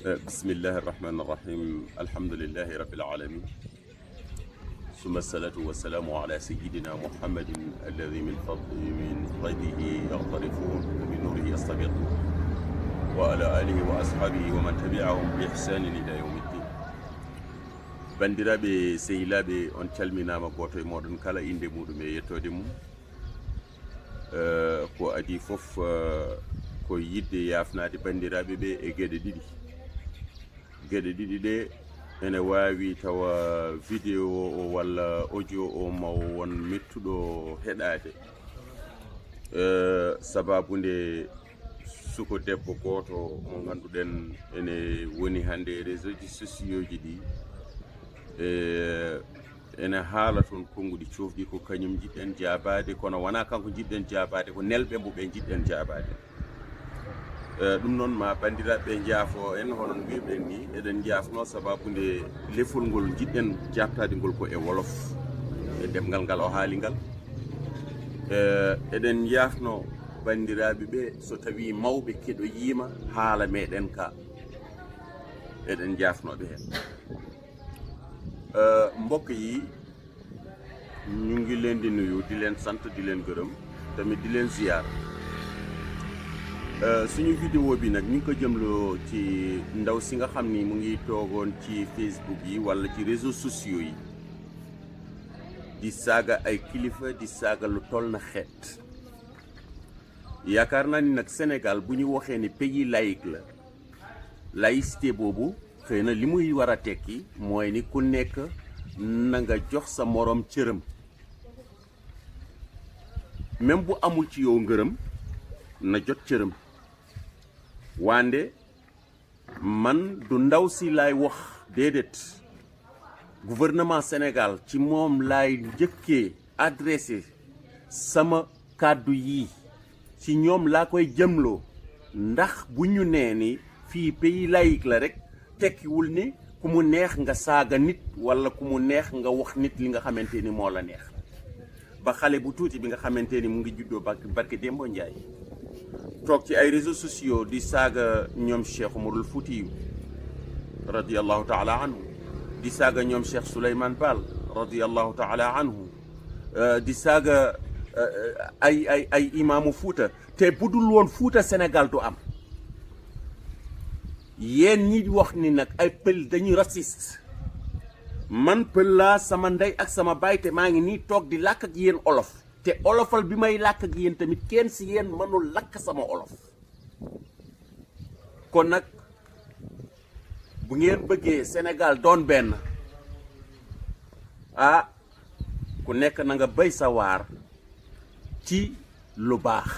بسم الله الرحمن الرحيم الحمد لله رب العالمين ثم الصلاة والسلام على سيدنا محمد الذي من فضله يغترفون ومن نوره يستبيضون وعلى آله وأصحابه ومن تبعهم بإحسان إلى يوم الدين. bandiraɓe sehilaɓe on calminama goto e moɗon kala inde muɗum e yettode mum ko adi foof ko yidde yafnade bandiraɓe ɓe e gueɗe ɗiɗi ɗe ene wawi tawa vidéo o walla audio o maw won mettuɗo heɗade sababude suko debbo goto mo ganduɗen ene woni hande e réseau ji sociaux ji ɗi ene haala toon konnguɗi cofɗi ko kañum jiɗɗen jabade kono wona kanko jiɗɗen jabade ko nelɓe mbo ɓe jiɗɗen jabade. ɗum noon ma bandiraɓe jaafo en hono mbiɓen ni eɗen jaafno sababude lefol ngol jiɗɗen jabtade ngol ko e wolof e demgal ngal o haali ngal eɗen jaafno bandiraɓe ɓe so tawi mawɓe keɗo yiima haala meɗen ka eɗen jaafnoɓe hen. mbokk yi ñu ngi leen di nuyu di leen sant di leen gërëm tamit di leen ziyaar. suñu vidéo bi nag ñu ngi ko jëmloo ci ndaw si nga xam ni mu ngi toogoon ci Facebook yi walla ci réseaux sociaux yi di saaga ay kilifa di saaga lu toll na xeet. yaakaar naa ni nag Sénégal bu ñu waxee ni pays laïque la laïcité boobu xëy na li muy war a tekki mooy ni ku nekk na nga jox sa moroom cëram même bu amul ci yow ngërëm na jot cëram. wande man du ndaw si laay wax déedéet gouvernement Sénégal ci moom laay njëkkee adressé sama kàddu yi ci ñoom laa koy jëmloo ndax bu ñu nee ni fii pays laïque la rek tekkiwul ni ku mu neex nga saaga nit walla ku mu neex nga wax nit li nga xamante ni moo la neex. ba xale bu tuuti bi nga xamante ni mu ngi juddoo barke Dembo Njaay toog ci ay réseaux sociaux di saaga ñoom Cheikh Umarul Fuutiyu radiyallahu taala anhu di saaga ñoom Cheikh Souleymane Baal radiyallahu taala anhu di saaga ay imaamu Fuuta te budul woon Fuuta Sénégal du am. yéen ñi wax ni nag ay pël dañuy raciste man pël laa sama ndey ak sama baay te maa ngi nii toog di làkk ak yéen olof te olofal bi may làkk ak yéen tamit kenn si yéen mënul làkk sama olof. kon nag bu ngeen bëggee Sénégal doon benn ku nekk na nga béy sa waar ci lu baax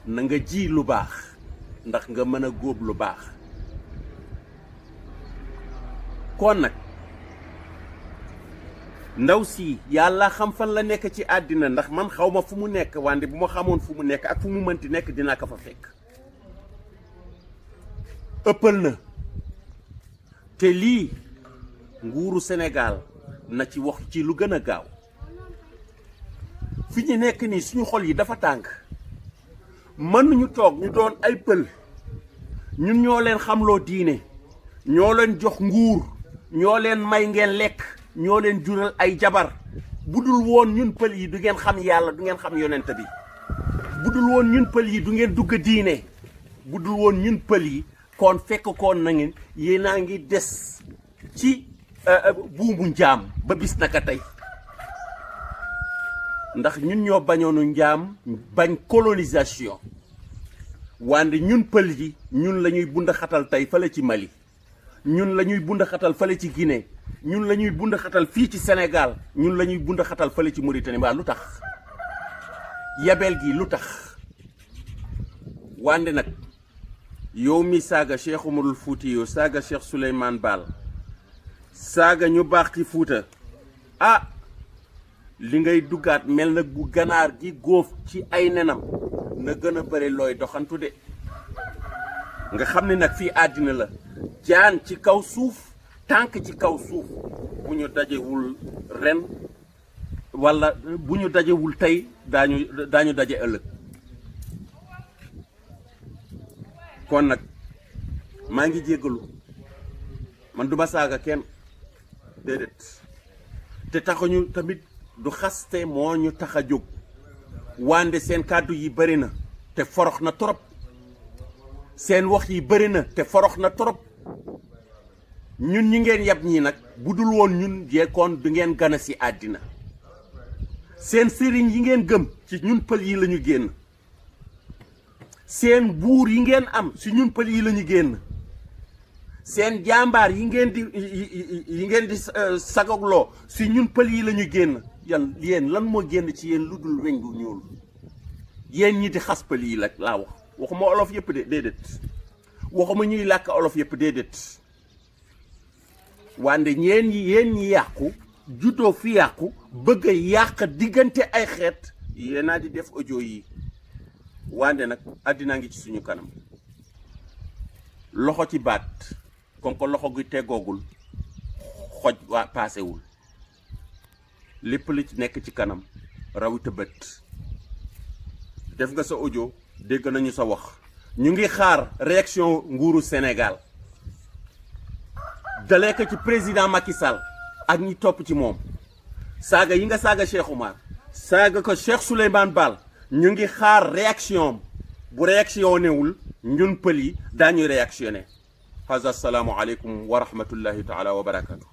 na nga ji lu baax ndax nga mën a góob lu baax. kon nag ndaw si yàlla xam fan la nekk ci àddina ndax man xaw ma fu mu nekk wante bu ma xamoon fu mu nekk ak fu mu mënti nekk dinaa ko fa fekk. ëppal na te lii nguuru Sénégal na ci wax ci lu gën a gaaw. fi ñu nekk nii suñu xol yi dafa tàng mën ñu toog ñu doon ay pël ñun ñoo leen xamloo diine ñoo leen jox nguur ñoo leen may ngeen lekk ñoo leen jural ay jabar budul woon ñun pël yi du ngeen xam yàlla du ngeen xam yonent bi budul woon ñun pël yi du ngeen dugg diine budul woon ñun pël yi kon fekk koon na ngeen yéenaa ngi des ci buumu njaam ba bis naka tey ndax ñun ñoo bañoonu njaam bañ colonisation wante ñun pël yi ñun la ñuy bund xatal tey fale ci Mali ñun la ñuy bund xatal fale ci Guinée ñun la ñuy bund xatal fii ci Sénégal ñun la ñuy bund xatal fale ci Mauritanie waa lu tax yabeel gi lu tax. wande nag yow mi saaga Cheikh Umarul Fuuti yow saaga Cheikh Souleymane Baal saaga ñu baax ci Fuuta li ngay duggaat mel nag bu ganaar gi góof ci ay nenam na gën a bëri looy doxantu de nga xam ne nag fii àddina la jaan ci kaw suuf tànk ci kaw suuf bu ñu dajewul ren walla bu ñu dajewul tey daañu daje ëllëg. kon nag maa ngi jéggalu man duma saaga kenn déedéet te taxuñu tamit du xaste moo ñu tax a jóg wande seen kàddu yi bëri na te forox na trop seen wax yi bëri na te forox na trop ñun ñi ngeen yab ñii nag bu dul woon ñun jeekoon du ngeen gana si àddina seen sëriñ yi ngeen gëm ci ñun pël yi lañu génn seen buur yi ngeen am si ñun pël yi lañu génn seen jàmbaar yi ngeen di sagogloo si ñun pël yi lañu génn yéen lan moo génn ci yéen lu dul weñ gu ñuul yéen ñi di xas pël yi la laa wax waxuma olof yëpp de déedéet waxuma ñuy làkk olof yëpp déedéet wande yéen ñi yàqu juddoo fi yàqu bëgg a yàq diggante ay xeet yéenaa di def audio yi wande nag àddinaa ngi ci suñu kanam loxo ci baat comme que loxo gi teggoogul xoj waa paasewul lépp li ci nekk ci kanam rawita bët def nga sa audio dégg nañu sa wax ñu ngi xaar réaction nguuru Sénégal dalee ko ci président Macky Sall ak ñi topp ci moom saaga yi nga saaga Cheikh Oumar saaga ko Cheikh Souleymane Baal ñu ngi xaar réaction bu réactionné wul ñun pël yi daañuy réactionné. Assalaamu aleykum wa rahmatullahi taala wa barakatuh.